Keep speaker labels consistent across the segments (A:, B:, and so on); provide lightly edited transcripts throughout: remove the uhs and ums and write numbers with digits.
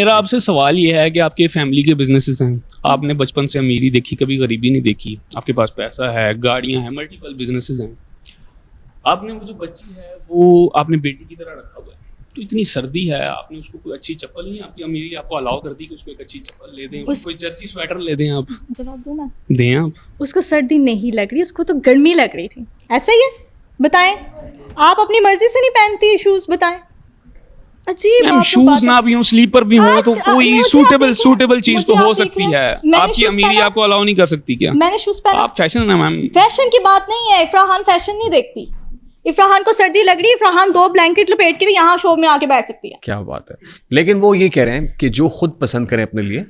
A: मेरा आपसे सवाल ये है कि आपके फैमिली के बिजनेसेस हैं, आपने बचपन से अमीरी देखी, कभी गरीबी नहीं देखी, आपके पास पैसा है, गाड़ियां हैं, मल्टीपल बिजनेसेस हैं, आपने वो जो बच्ची है वो आपने बेटी की तरह रखा हुआ है, तो इतनी सर्दी है, आपने उसको कोई अच्छी चप्पल नहीं, आपकी अमीरी आपको अलाउ करती कि उसको एक अच्छी चप्पल ले दें, उसको कोई जर्सी स्वेटर ले दें, आप
B: जवाब दूं मैं?
A: दें आप?
B: उसको सर्दी नहीं लग रही, उसको तो गर्मी लग रही थी। ऐसा ही है? बताएं, आप अपनी मर्जी से नहीं पहनती शूज, बताएं। अजीब
A: मैम,
B: बात तो
A: शूज
B: बात
A: ना
B: है।
A: भी हो, स्लीपर भी हो,
B: हाँ,
A: तो कोई
B: मुझे
A: सूटेबल
B: आप
A: सूटेबल चीज तो
B: मुझे
A: हो
B: आप
A: सकती
B: देख
A: है।
B: रहे हैं। मैंने
A: आपकी
B: शूज
A: अमीरी
B: पहना।
A: आपको अलाउ नहीं कर सकती क्या?
B: मैंने शूज पहना।
A: आप फैशन है मैम।
B: फैशन की बात नहीं है, इफ्राहान फैशन नहीं देखती। इफ्राहान को सर्दी लग रही है, इफ्राहान 2 ब्लैंकेट लपेट के भी यहाँ शो में आके बैठ सकती है।
C: क्या बात है। लेकिन वो ये कह रहे हैं कि जो खुद पसंद करें अपने लिए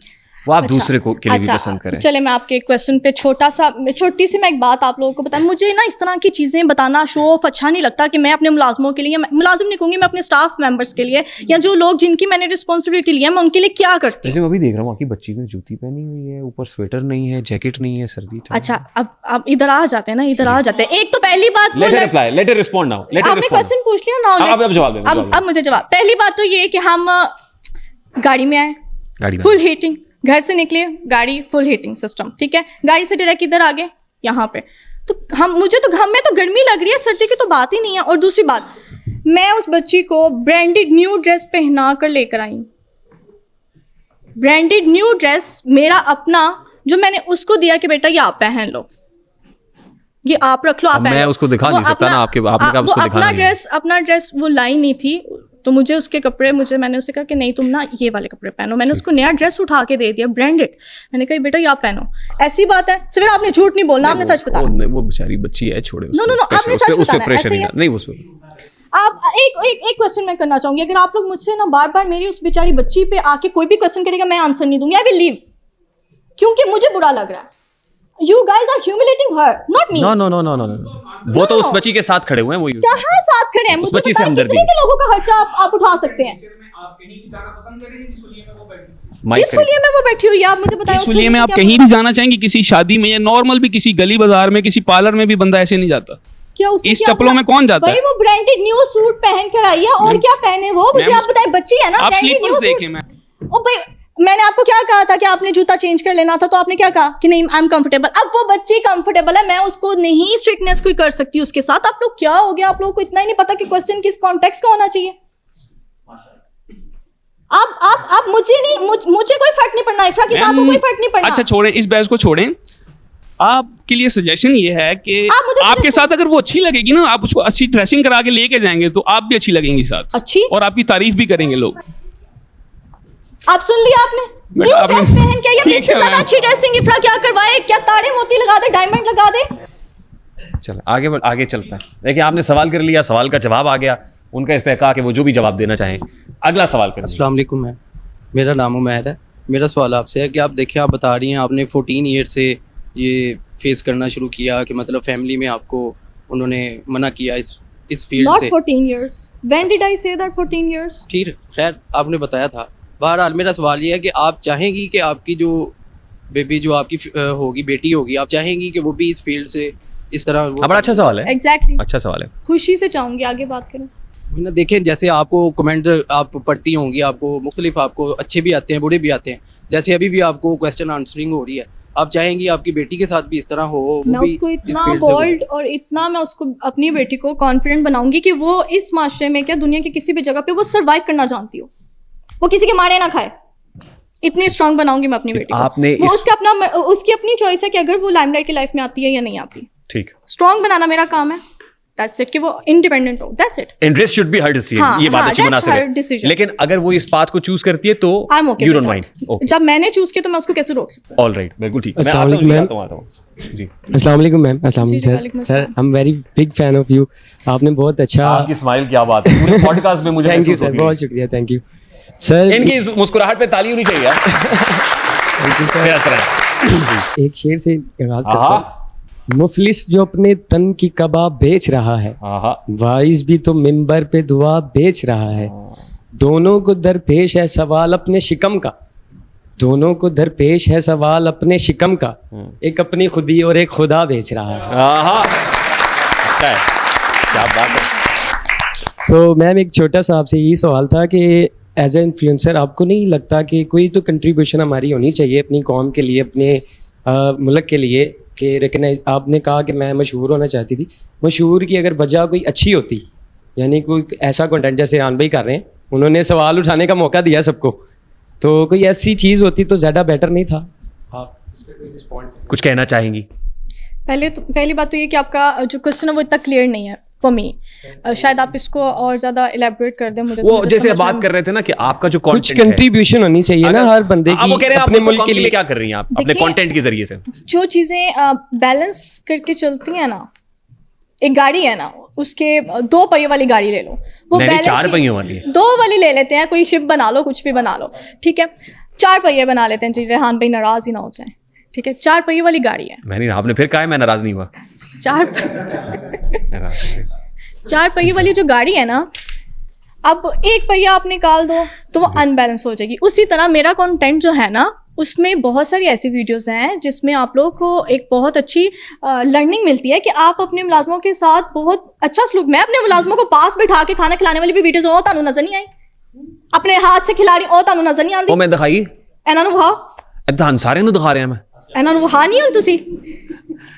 C: वो आप दूसरे को के लिए भी पसंद करें।
B: चले मैं आपके क्वेश्चन पे छोटी सी मैं एक बात आप लोगों को बताऊं। मुझे ना इस तरह की चीज़ें बताना शो ऑफ अच्छा नहीं लगता कि मैं अपने मुलाजमों के लिए, मुलाजिम नहीं कहूँगी, मैं अपने स्टाफ मेंबर्स के लिए या जो लोग जिनकी मैंने रिस्पॉन्सिबिलिटी ली है मैं उनके लिए क्या करती हूँ।
C: जैसे मैं अभी देख रहा हूँ आपकी बच्ची ने जूती पहनी हुई है, ऊपर स्वेटर नहीं है, जैकेट नहीं है, सर्दी।
B: अच्छा, अब इधर आ जाते हैं ना, इधर आ जाते हैं। एक तो पहली बात,
C: लेट her respond now.
B: आपने क्वेश्चन पूछ लिया ना,
C: अब जवाब दें।
B: अब मुझे जवाब। पहली बात तो ये कि हम गाड़ी में आए,
C: गाड़ी में
B: फुल हीटिंग, घर से निकले गाड़ी फुल हीटिंग सिस्टम, ठीक है। गाड़ी से डायरेक्ट इधर आ गए यहाँ पे, तो मुझे तो घर में तो गर्मी लग रही है, सर्दी की तो बात ही नहीं है। और दूसरी बात, मैं उस बच्ची को ब्रांडेड न्यू ड्रेस पहना कर लेकर आई, ब्रांडेड न्यू ड्रेस मेरा अपना, जो मैंने उसको दिया कि बेटा ये आप पहन लो, ये आप रख लो, आप
C: मैं उसको दिखा नहीं सकता ना, आपने कहा उसको दिखाना नहीं है।
B: अपना ड्रेस वो लाई नहीं थी, तो मुझे उसके कपड़े, मैंने उसे कहा कि नहीं तुम ना ये वाले कपड़े पहनो। मैंने उसको नया ड्रेस उठा के दे दिया ब्रांडेड। मैंने कहा बेटा ये आप पहनो। ऐसी बात है सवेर, आपने झूठ नहीं बोलना, आपने सच बताना।
C: वो बेचारी बच्ची है, छोड़े उसको।
B: नो, आपने सच बताना,
C: प्रेशर
B: ऐसे ही
C: नहीं उस पे।
B: आप एक क्वेश्चन मैं करना चाहूंगी, अगर आप लोग मुझसे ना बार बार मेरी उस बेचारी बच्ची पे आके कोई भी क्वेश्चन करेगा, मैं आंसर नहीं दूंगी, आई विल लीव, क्योंकि मुझे बुरा लग रहा है। You guys are humiliating her, not me.
C: No. वो तो उस बच्ची के साथ खड़े हुए हैं, वो
B: कहाँ साथ खड़े हैं?
C: उस बच्ची से हमदर्दी।
B: कितने के लोगों का खर्चा आप उठा सकते हैं? किस हुलिये में वो बैठी हुई है, आप मुझे बताएं।
A: इस हुलिये में आप कहीं भी जाना चाहेंगे, किसी शादी में या नॉर्मल भी किसी गली बाजार में, किसी पार्लर में भी बंदा ऐसे नहीं जाता।
B: क्या उसने
A: इस चप्पलों में कौन जाता है?
B: भाई वो ब्रांडेड न्यू सूट पहन कर आई है, और क्या पहने वो मुझे आप बताएं। बच्ची है ना,
A: आप स्लीपर्स देखें।
B: ओ भाई, मैंने आपको क्या कहा था कि आपने जूता चेंज कर लेना था, तो आपने क्या कहा कि नहीं आई एम कंफर्टेबल। अब वो बच्ची कंफर्टेबल है, मैं उसको नहीं स्ट्रिक्टनेस कोई कर सकती उसके साथ। आप लोग क्या हो गया, आप लोगों को इतना ही नहीं पता कि क्वेश्चन किस कॉन्टेक्स्ट का होना चाहिए। आप मुझे नहीं, मुझे कोई फर्क नहीं पड़ना, इफ्रा के साथ कोई फर्क नहीं पड़ना।
A: अच्छा छोड़ें, इस बहस को छोड़ें। आपके लिए सजेशन ये है कि आपके साथ अगर वो अच्छी लगेगी ना, आप उसको अच्छी ड्रेसिंग करा के लेके जाएंगे तो आप भी अच्छी लगेंगी साथ,
B: अच्छी,
A: और आपकी तारीफ भी करेंगे लोग।
B: आप सुन लिया आपने? न्यू ड्रेस पहन के, ये इससे ज्यादा अच्छी ड्रेसिंग इफ्रा क्या करवाए? क्या तारे मोती लगा दे, डायमंड लगा दे।
C: चल आगे चलता है। देखिए आपने सवाल कर लिया, सवाल का जवाब आ गया, उनका इस्तेहकाक है वो जो भी जवाब देना चाहें। अगला सवाल करें।
D: अस्सलाम वालेकुम मैम, मेरा नाम उमैर है। मेरा सवाल आपसे है कि आप देखिए, आप बता रही हैं आपने 14 ईयर से ये फेस करना शुरू किया कि मतलब फैमिली में आपको उन्होंने मना किया इस फील्ड से।
B: Not 14 years. When did I say that 14 years?
D: ठीक, खैर आपने बताया था। बहरहाल मेरा सवाल ये है कि आप चाहेंगी कि आपकी जो बेबी जो आपकी होगी, बेटी होगी, आप चाहेंगी कि वो भी इस फील्ड से इस तरह
C: बड़ा अच्छा सवाल है।
B: Exactly.
C: अच्छा सवाल है।
B: खुशी से चाहूंगी आगे बात करें।
D: ना देखें, जैसे आपको कमेंट आप पढ़ती होंगी, आपको मुख्तलिफ, आपको अच्छे भी आते हैं, बुरे भी आते हैं। जैसे अभी भी आपको क्वेश्चन आंसरिंग हो रही है, आप चाहेंगी आपकी बेटी के साथ भी इस तरह हो?
B: मैं उसको इतना बोल्ड और इतना मैं उसको अपनी बेटी को कॉन्फिडेंट बनाऊंगी कि वो इस माशरे में, क्या दुनिया की किसी भी जगह पे वो सर्वाइव करना जानती हो, वो किसी के मारे ना खाए। इतनी स्ट्रांग बनाऊंगी मैं अपनी बेटी को। वो उसकी अपनी चॉइस है कि अगर वो लाइमलाइट की लाइफ में आती है या नहीं आती।
C: ठीक,
B: स्ट्रांग बनाना मेरा काम है। That's it, कि वो इंडिपेंडेंट हो। That's it.
C: Interest should be her decision. ये बात अच्छी मुनासिब है। लेकिन अगर वो इस बात को चूज करती है तो you don't mind. Okay.
B: जब मैंने चूज किया तो मैं उसको कैसे रोक सकता हूँ?
C: All right, बिल्कुल ठीक।
E: अस्सलाम वालेकुम मैम।
C: जी,
E: अस्सलाम वालेकुम मैम। अस्सलाम वालेकुम sir. I am very big fan of you. आपने बहुत अच्छा,
C: आपकी स्माइल क्या बात है, पूरे पॉडकास्ट में मुझे
E: थैंक यू सर, बहुत शुक्रिया, थैंक यू सर।
C: इनकी इस मुस्कुराहट पे ताली होनी चाहिए यार।
E: एक शेर से आगाज करता हूँ। मुफलिस जो अपने तन की कबाब बेच रहा है, वाइज भी तो मिंबर पे दुआ बेच रहा है। दोनों को दरपेश है सवाल अपने शिकम का, दोनों को दरपेश है सवाल अपने शिकम का। एक अपनी खुदी और एक खुदा बेच रहा है।
C: अच्छा है, क्या बात है।
E: तो मैम एक छोटा सा आपसे यही सवाल था कि एज ए इन्फ्लुएंसर आपको नहीं लगता कि कोई तो कंट्रीब्यूशन हमारी होनी चाहिए अपनी कौम के लिए, अपने मुल्क के लिए, कि रिकगनाइज, आपने कहा कि मैं मशहूर होना चाहती थी, मशहूर की अगर वजह कोई अच्छी होती, यानी कोई ऐसा कंटेंट जैसे रान भाई कर रहे हैं, उन्होंने सवाल उठाने का मौका दिया सबको, तो कोई ऐसी चीज़ होती तो ज़्यादा बेटर नहीं था? आप इस पर कोई रिस्पॉन्ड
C: कुछ कहना चाहेंगी?
B: पहली बात तो ये कि आपका जो क्वेश्चन है वो इतना क्लियर नहीं है फॉर मी। शायद आप इसको और ज़्यादा इलेबोरेट कर दें मुझे।
C: वो जैसे बात कर रहे थे ना कि आपका जो
E: कुछ
C: कंटेंट है,
E: कंट्रीब्यूशन होनी चाहिए ना हर बंदे
C: आप वो कह
E: की
C: रहे हैं,
E: अपने
C: आप
E: मुल्क के लिए।
C: क्या कर रही हैं आप अपने
B: देखिए,
C: कंटेंट के जरिए से?
B: जो चीज़ें बैलेंस करके चलती हैं ना, एक गाड़ी है ना, उसके 2 पहिए वाली गाड़ी ले लो, वो
C: नहीं,
B: बैलेंस
C: 4 पहियों वाली है।
B: 2 वाली ले लेते हैं, कोई शिप बना लो, कुछ भी बना लो, ठीक है। 4 पहिए बना लेते हैं जी, रेहान भाई नाराज ही ना हो जाए, ठीक है। 4 पहिए वाली गाड़ी है,
C: मैंने, आपने फिर कहा है मैं नाराज नहीं हुआ।
B: 4 पहिए वाली जो गाड़ी है ना, अब एक पहिया आप निकाल दो तो वो अनबैलेंस हो जाएगी। उसी तरह मेरा कंटेंट जो है ना, उसमें बहुत सारी ऐसी वीडियोस हैं जिसमें आप लोगों को एक बहुत अच्छी लर्निंग मिलती है कि आप अपने मुलाजमों के साथ बहुत अच्छा सलूक। मैं अपने मुलाजमों को पास बिठा के खाना खिलाने वाली भी वीडियोस और तानू नजर नहीं आई, अपने हाथ से खिला रही और तानू नजर नहीं आती।
C: ਉਹ ਮੈਂ ਦਿਖਾਈ
B: ਇਹਨਾਂ ਨੂੰ ਵਹਾ
C: ਇਦਾਂ ਸਾਰਿਆਂ ਨੂੰ ਦਿਖਾ ਰਿਹਾ ਮੈਂ।
B: ਇਹਨਾਂ ਨੂੰ ਵਹਾ नहीं हो तुसी,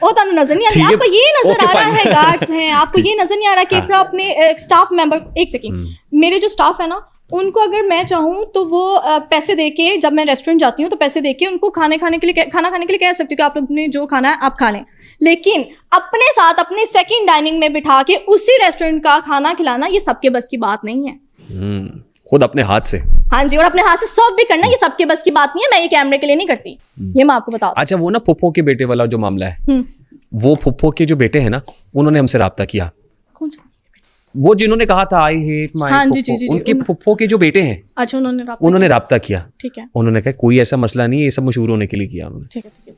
B: ਉਹ तानू नजर नहीं आती।
C: ठीक है,
B: आपको ये नजर
C: ओके,
B: आ रहा
C: fine।
B: है गार्ड्स हैं, आपको ये नजर नहीं आ रहा कि फिर अपने स्टाफ मेंबर, एक सेकंड, मेरे जो स्टाफ है ना, उनको अगर मैं चाहूँ तो वो पैसे दे के, जब मैं रेस्टोरेंट जाती हूँ तो पैसे दे के उनको खाना खाने के लिए कह सकती हूँ कि आप लोग ने जो खाना है आप खा लें, लेकिन अपने साथ अपने सेकंड डाइनिंग में बिठा के उसी रेस्टोरेंट का खाना खिलाना ये सबके बस की बात नहीं है।
C: खुद अपने हाथ से।
B: हाँ जी, और अपने हाथ से सर्व भी करना ये सबके बस की बात नहीं है। मैं ये कैमरे के लिए नहीं करती, ये मैं आपको बता दूं।
C: अच्छा, वो ना फुप्पो के बेटे वाला जो मामला है,
B: हम्म।
C: वो फुप्पो के जो बेटे हैं ना, उन्होंने हमसे राब्ता किया।
B: कौन सा?
C: वो जिन्होंने कहा था आई हेट माय
B: हाँ, जी,
C: फुप्पो,
B: जी, जी,
C: उनके
B: उन-
C: फुप्पो के जो बेटे हैं,
B: अच्छा, उन्होंने
C: उन्होंने राब्ता किया।
B: ठीक है,
C: उन्होंने कहा कोई ऐसा मसला नहीं है, ये सब मशहूर होने के लिए किया उन्होंने।
B: ठीक है, ठीक है।